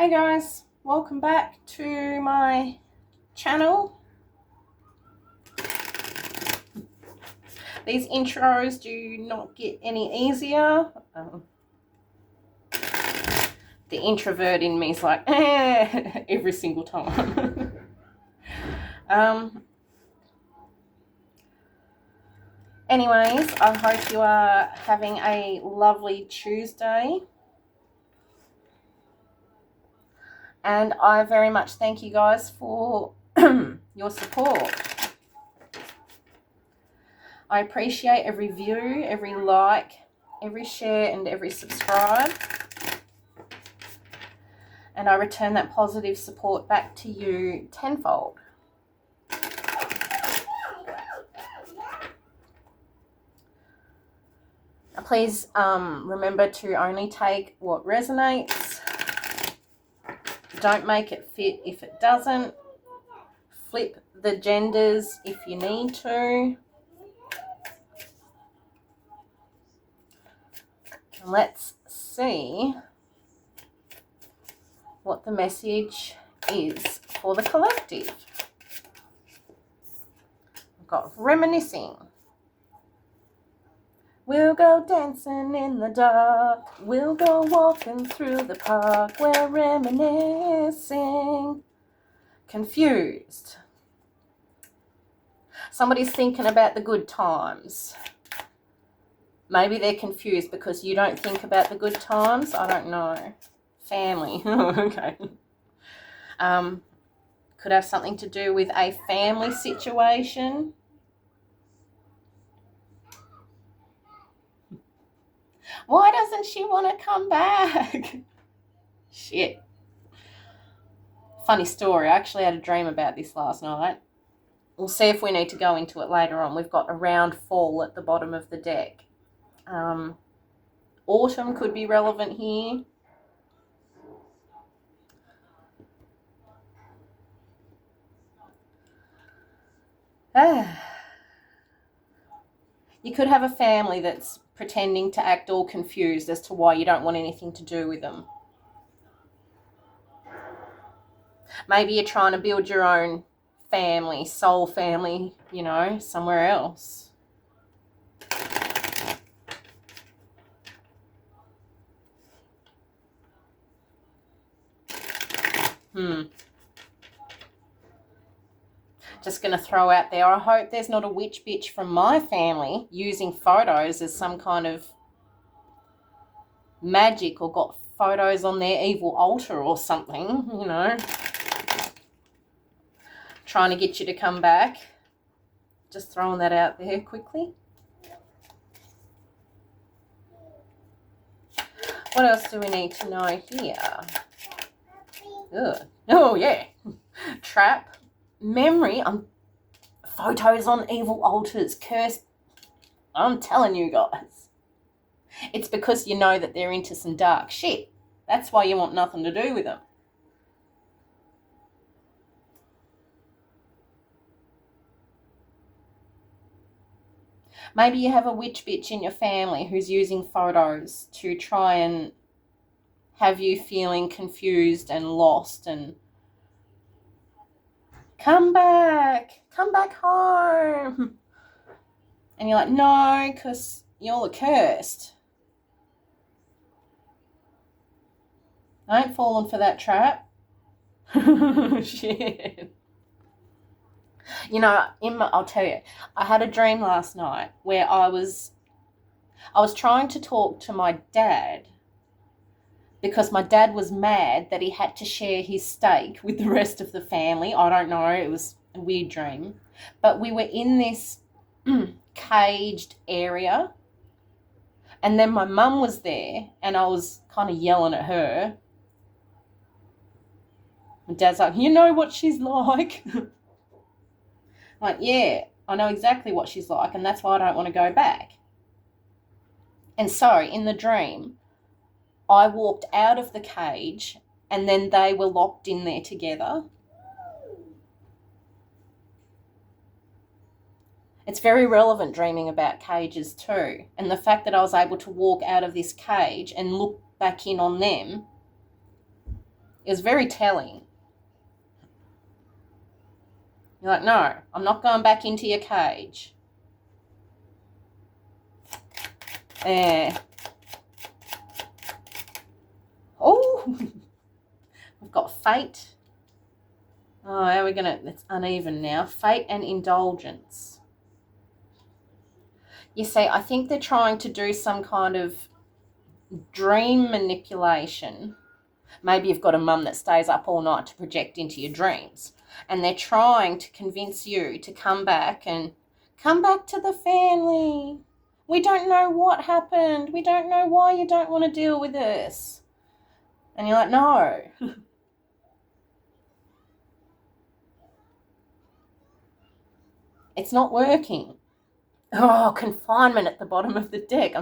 Hey guys, welcome back to my channel. These intros do not get any easier. The introvert in me is like, every single time. Anyways, I hope you are having a lovely Tuesday. And I very much thank you guys for your support. I appreciate every view, every like, every share, and every subscribe. And I return that positive support back to you tenfold. Now, please remember to only take what resonates. Don't make it fit if it doesn't. Flip the genders if you need to. And let's see what the message is for the collective. I've got reminiscing. We'll go dancing in the dark. We'll go walking through the park. We're reminiscing. Confused. Somebody's thinking about the good times. Maybe they're confused because you don't think about the good times. I don't know. Family. Okay. Could have something to do with a family situation. Why doesn't she want to come back? Shit. Funny story. I actually had a dream about this last night. We'll see if we need to go into it later on. We've got a round fall at the bottom of the deck. Autumn could be relevant here. You could have a family that's pretending to act all confused as to why you don't want anything to do with them. Maybe you're trying to build your own family, soul family, somewhere else. Just going to throw out there, I hope there's not a witch bitch from my family using photos as some kind of magic or got photos on their evil altar or something, trying to get you to come back. Just throwing that out there quickly. What else do we need to know here? Ugh. Oh, yeah. Trap. Memory. Photos on evil altars. Cursed. I'm telling you guys. It's because you know that they're into some dark shit. That's why you want nothing to do with them. Maybe you have a witch bitch in your family who's using photos to try and have you feeling confused and lost and come back home. And you're like, no, because you're cursed. I ain't fallen for that trap. Shit. I'll tell you, I had a dream last night where I was trying to talk to my dad because my dad was mad that he had to share his steak with the rest of the family. I don't know, it was a weird dream. But we were in this caged area, and then my mum was there, and I was kind of yelling at her. My dad's like, you know what she's like? Like, yeah, I know exactly what she's like, and that's why I don't want to go back. And so, in the dream, I walked out of the cage, and then they were locked in there together. It's very relevant dreaming about cages too. And the fact that I was able to walk out of this cage and look back in on them, is very telling. You're like, no, I'm not going back into your cage. There. Oh, we've got fate. Oh, how are we going to... It's uneven now. Fate and indulgence. You see, I think they're trying to do some kind of dream manipulation. Maybe you've got a mum that stays up all night to project into your dreams. And they're trying to convince you to come back to the family. We don't know what happened. We don't know why you don't want to deal with this. And you're like, no. It's not working. Oh, confinement at the bottom of the deck.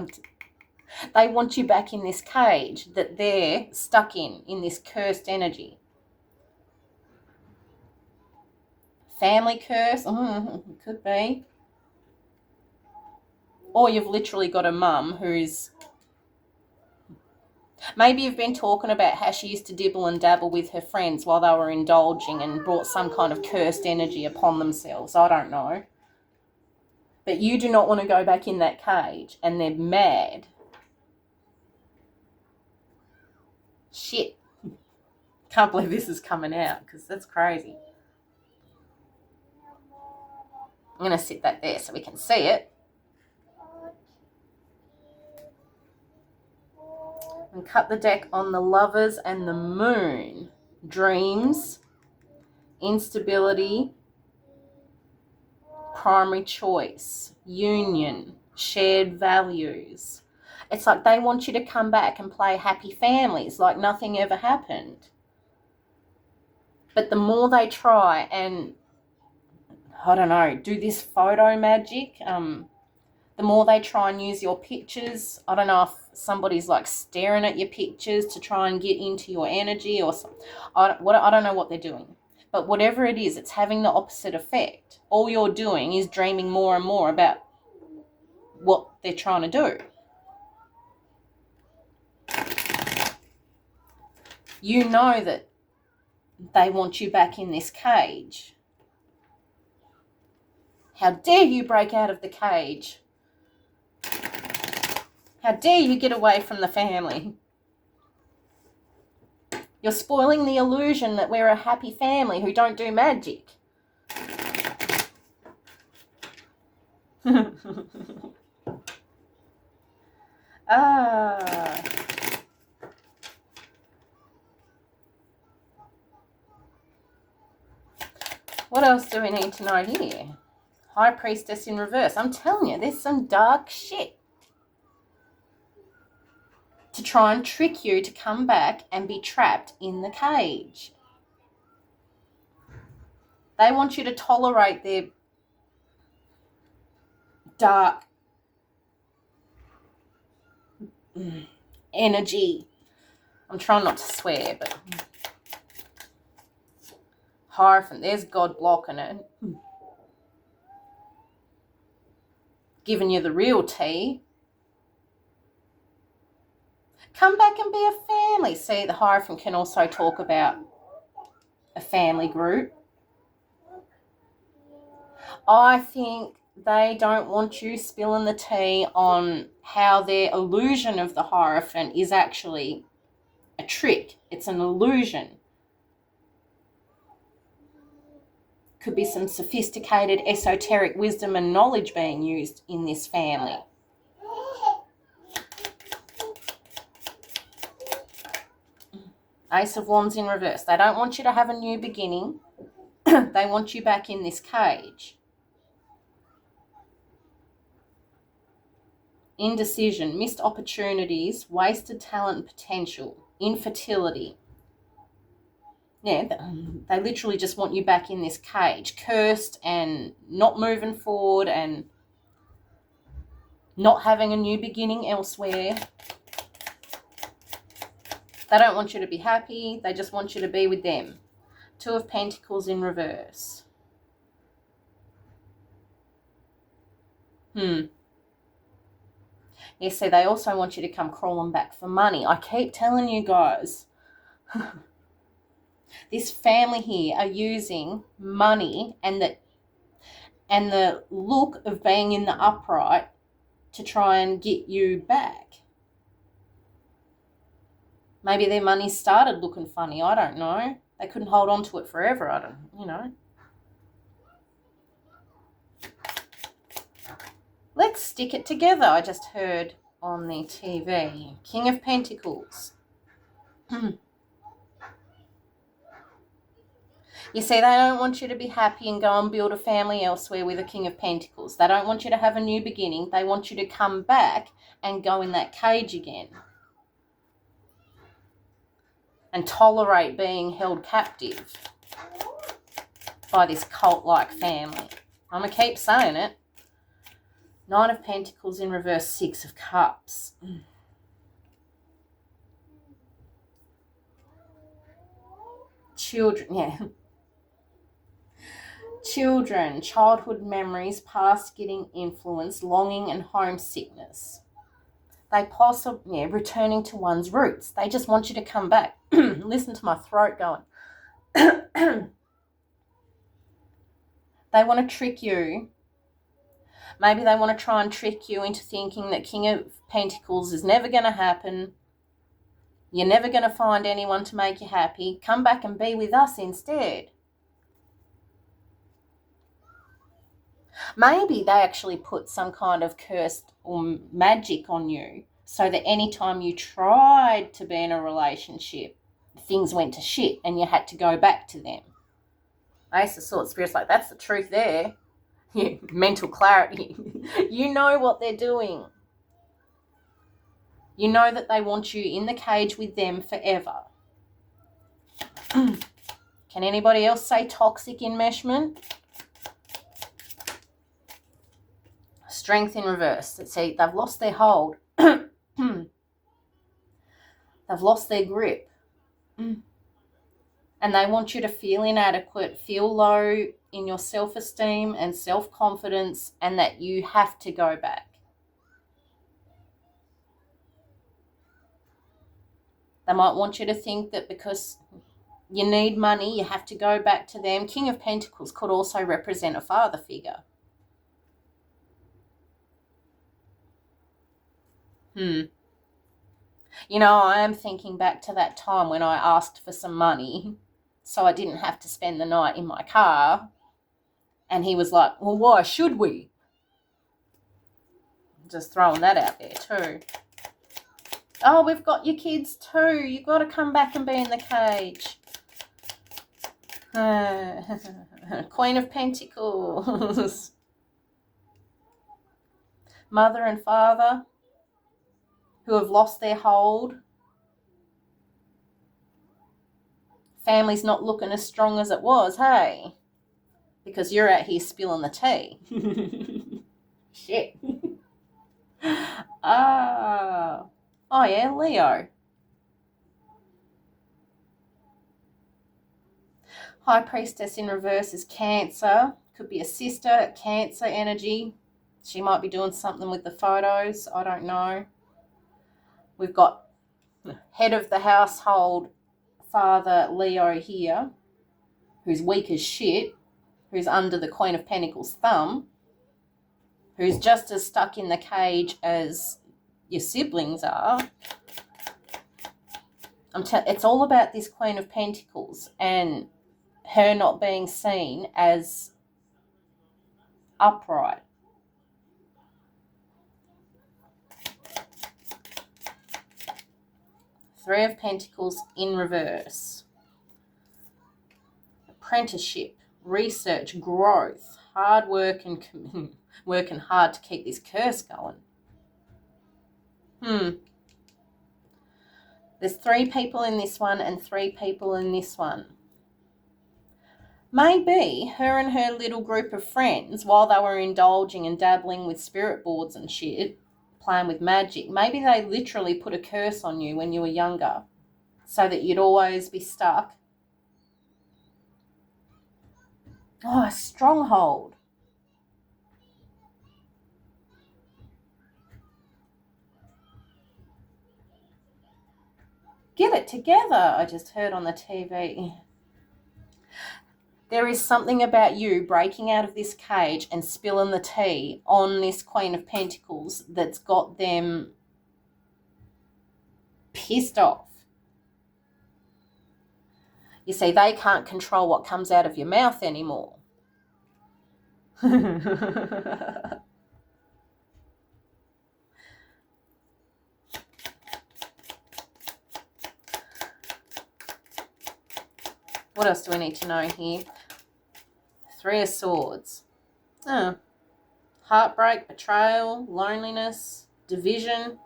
They want you back in this cage that they're stuck in this cursed energy. Family curse? Could be. Or you've literally got a mum who's... Maybe you've been talking about how she used to dibble and dabble with her friends while they were indulging and brought some kind of cursed energy upon themselves. I don't know. But you do not want to go back in that cage, and they're mad. Shit. Can't believe this is coming out, because that's crazy. I'm going to sit that there so we can see it. And cut the deck on the Lovers and the Moon. Dreams, instability, primary choice, union, shared values. It's like they want you to come back and play happy families like nothing ever happened. But the more they try and, I don't know, do this photo magic, the more they try and use your pictures. I don't know if somebody's like staring at your pictures to try and get into your energy or something. I don't know what they're doing. But whatever it is, it's having the opposite effect. All you're doing is dreaming more and more about what they're trying to do. You know that they want you back in this cage. How dare you break out of the cage? How dare you get away from the family? You're spoiling the illusion that we're a happy family who don't do magic. What else do we need to know here? High Priestess in reverse. I'm telling you, there's some dark shit. To try and trick you to come back and be trapped in the cage. They want you to tolerate their dark energy. I'm trying not to swear, but Hierophant, there's God blocking it. Giving you the real tea. Come back and be a family. See, the Hierophant can also talk about a family group. I think they don't want you spilling the tea on how their illusion of the Hierophant is actually a trick. It's an illusion. Could be some sophisticated esoteric wisdom and knowledge being used in this family. Ace of Wands in reverse. They don't want you to have a new beginning. They want you back in this cage. Indecision, missed opportunities, wasted talent and potential, infertility. Yeah, they literally just want you back in this cage, cursed and not moving forward and not having a new beginning elsewhere. They don't want you to be happy. They just want you to be with them. Two of Pentacles in reverse. Yeah, see, they also want you to come crawling back for money. I keep telling you guys, This family here are using money and the look of being in the upright to try and get you back. Maybe their money started looking funny. I don't know. They couldn't hold on to it forever. I don't. Let's stick it together. I just heard on the TV. King of Pentacles. You see, they don't want you to be happy and go and build a family elsewhere with a King of Pentacles. They don't want you to have a new beginning. They want you to come back and go in that cage again and tolerate being held captive by this cult-like family. I'm going to keep saying it. Nine of Pentacles in reverse, Six of Cups. Children, yeah. Children, childhood memories, past getting influence, longing and homesickness. They possibly, returning to one's roots. They just want you to come back. Listen to my throat going. They want to trick you. Maybe they want to try and trick you into thinking that King of Pentacles is never going to happen. You're never going to find anyone to make you happy. Come back and be with us instead. Maybe they actually put some kind of curse or magic on you so that anytime you tried to be in a relationship, things went to shit and you had to go back to them. Ace of Swords, Spirit's like, that's the truth there. Mental clarity. You know what they're doing. You know that they want you in the cage with them forever. Can anybody else say toxic enmeshment? Strength in reverse. Let's see, they've lost their hold. They've lost their grip. And they want you to feel inadequate, feel low in your self-esteem and self-confidence, and that you have to go back. They might want you to think that because you need money, you have to go back to them. King of Pentacles could also represent a father figure. You know, I am thinking back to that time when I asked for some money so I didn't have to spend the night in my car. And he was like, well, why should we? Just throwing that out there too. Oh, we've got your kids too. You've got to come back and be in the cage. Queen of Pentacles. Mother and father who have lost their hold. Family's not looking as strong as it was, hey? Because you're out here spilling the tea. Shit. Oh yeah, Leo. High Priestess in reverse is Cancer. Could be a sister, Cancer energy. She might be doing something with the photos. I don't know. We've got head of the household, Father Leo here, who's weak as shit, who's under the Queen of Pentacles' thumb, who's just as stuck in the cage as your siblings are. It's all about this Queen of Pentacles and her not being seen as upright. Three of Pentacles in reverse. Apprenticeship, research, growth, hard work and working hard to keep this curse going. There's 3 people in this one and 3 people in this one. Maybe her and her little group of friends, while they were indulging and dabbling with spirit boards and shit, playing with magic, maybe they literally put a curse on you when you were younger so that you'd always be stuck. Oh, a stronghold. Get it together, I just heard on the TV. There is something about you breaking out of this cage and spilling the tea on this Queen of Pentacles that's got them pissed off. You see, they can't control what comes out of your mouth anymore. What else do we need to know here? Three of Swords. Oh. Heartbreak, betrayal, loneliness, division.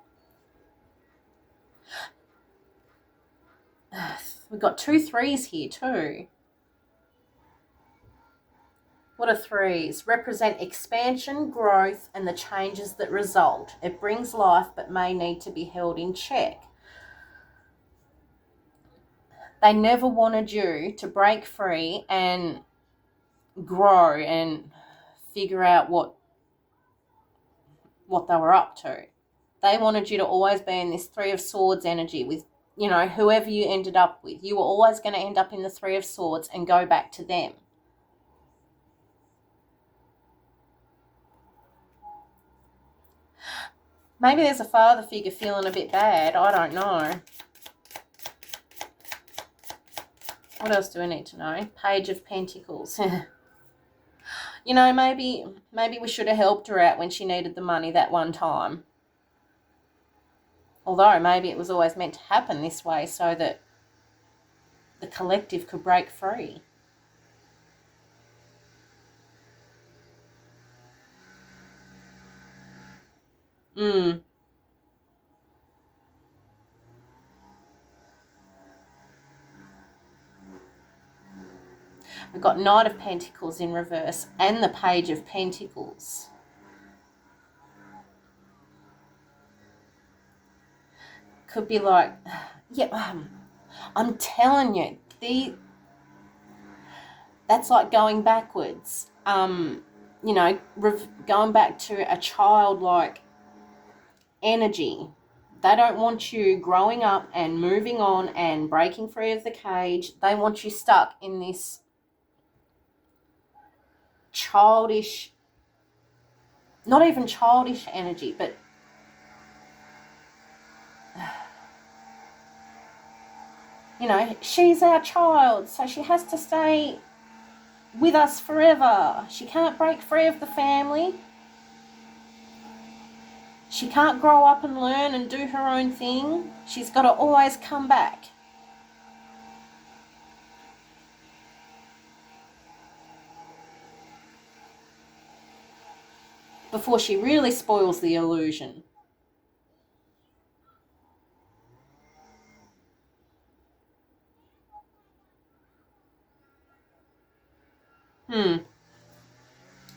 We've got 2 3s here too. What are 3s? Represent expansion, growth, and the changes that result. It brings life but may need to be held in check. They never wanted you to break free and grow and figure out what they were up to. They wanted you to always be in this 3 of Swords energy with, you know, whoever you ended up with. You were always going to end up in the 3 of Swords and go back to them. Maybe there's a father figure feeling a bit bad. I don't know. What else do we need to know? Page of Pentacles. You know, maybe we should have helped her out when she needed the money that one time. Although maybe it was always meant to happen this way so that the collective could break free. We've got Knight of Pentacles in reverse and the Page of Pentacles. Could be like, yeah, I'm telling you, that's like going backwards. You know, going back to a childlike energy. They don't want you growing up and moving on and breaking free of the cage. They want you stuck in this childish, not even childish energy, but you know, she's our child, so she has to stay with us forever. She can't break free of the family. She can't grow up and learn and do her own thing. She's got to always come back. Before she really spoils the illusion.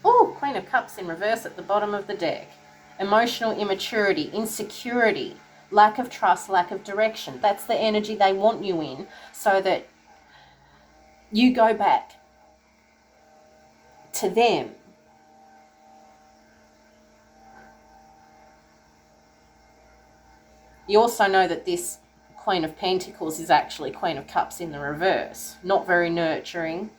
Oh, Queen of Cups in reverse at the bottom of the deck. Emotional immaturity, insecurity, lack of trust, lack of direction. That's the energy they want you in so that you go back to them. You also know that this Queen of Pentacles is actually Queen of Cups in the reverse. Not very nurturing.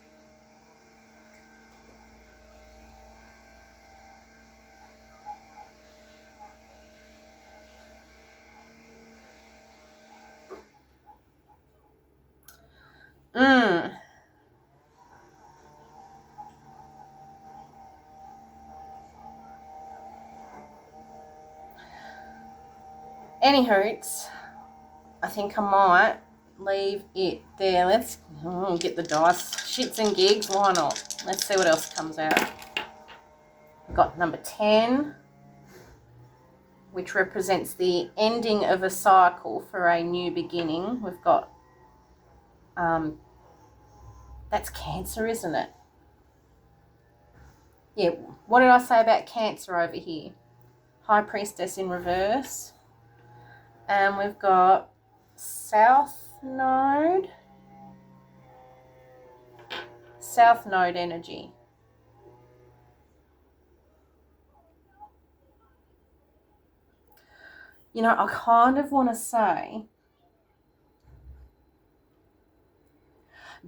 Anywho, I think I might leave it there. Let's get the dice. Shits and gigs, why not? Let's see what else comes out. We've got number 10, which represents the ending of a cycle for a new beginning. We've got, that's Cancer, isn't it? Yeah, what did I say about Cancer over here? High Priestess in reverse. And we've got South Node energy. You know, I kind of want to say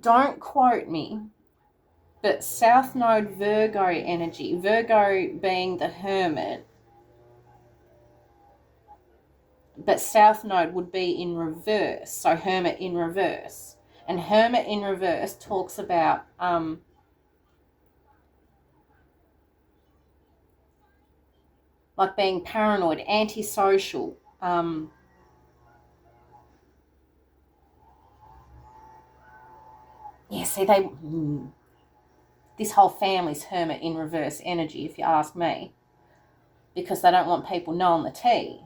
Don't quote me, but South Node Virgo energy, Virgo being the Hermit, but South Node would be in reverse, so Hermit in reverse. And Hermit in reverse talks about like being paranoid, antisocial, yeah, see, this whole family's Hermit in reverse energy, if you ask me, because they don't want people knowing the tea.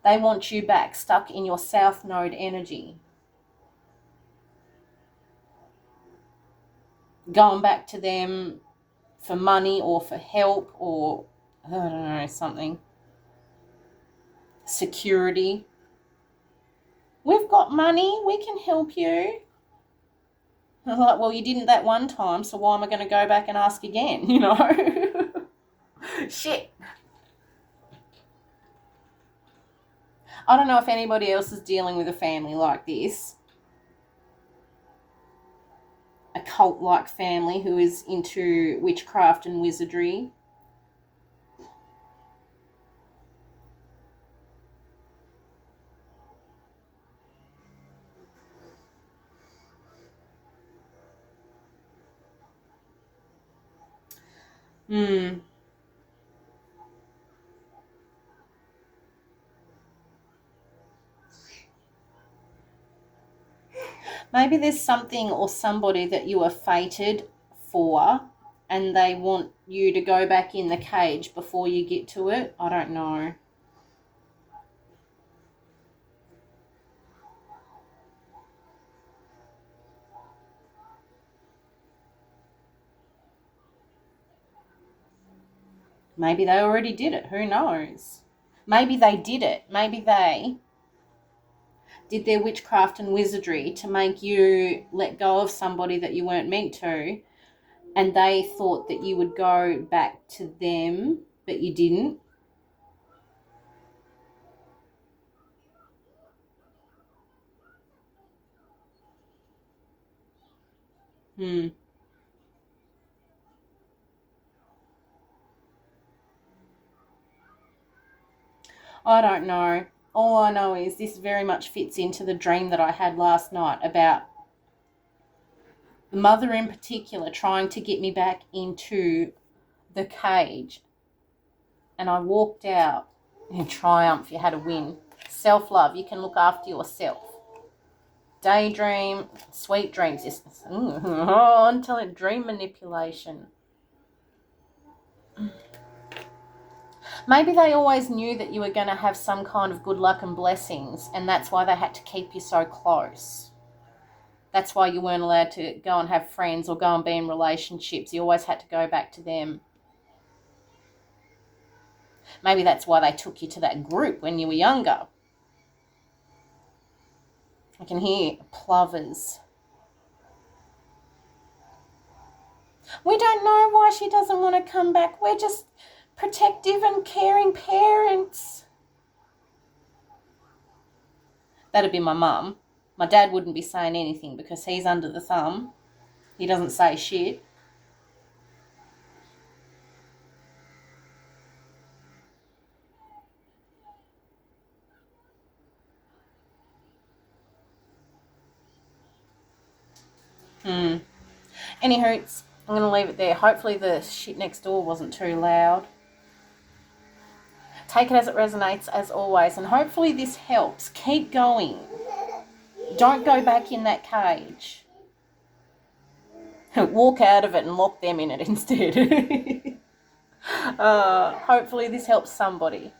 They want you back stuck in your South Node energy. Going back to them for money or for help or, I don't know, something. Security. We've got money, we can help you. I'm like, well, you didn't that one time, so why am I going to go back and ask again, you know? Shit. I don't know if anybody else is dealing with a family like this. A cult-like family who is into witchcraft and wizardry. Maybe there's something or somebody that you are fated for and they want you to go back in the cage before you get to it. I don't know. Maybe they already did it. Who knows? Maybe they did it. Maybe they did their witchcraft and wizardry to make you let go of somebody that you weren't meant to, and they thought that you would go back to them, but you didn't. I don't know. All I know is this very much fits into the dream that I had last night about the mother in particular trying to get me back into the cage. And I walked out in triumph. You had a win. Self-love. You can look after yourself. Daydream. Sweet dreams. Oh, until it dream manipulation. Maybe they always knew that you were going to have some kind of good luck and blessings, and that's why they had to keep you so close. That's why you weren't allowed to go and have friends or go and be in relationships. You always had to go back to them. Maybe that's why they took you to that group when you were younger. I can hear plovers. We don't know why she doesn't want to come back. We're just protective and caring parents. That'd be my mum. My dad wouldn't be saying anything because he's under the thumb. He doesn't say shit. Any hoots, I'm going to leave it there. Hopefully the shit next door wasn't too loud. Take it as it resonates, as always, and hopefully this helps. Keep going. Don't go back in that cage. Walk out of it and lock them in it instead. Hopefully this helps somebody.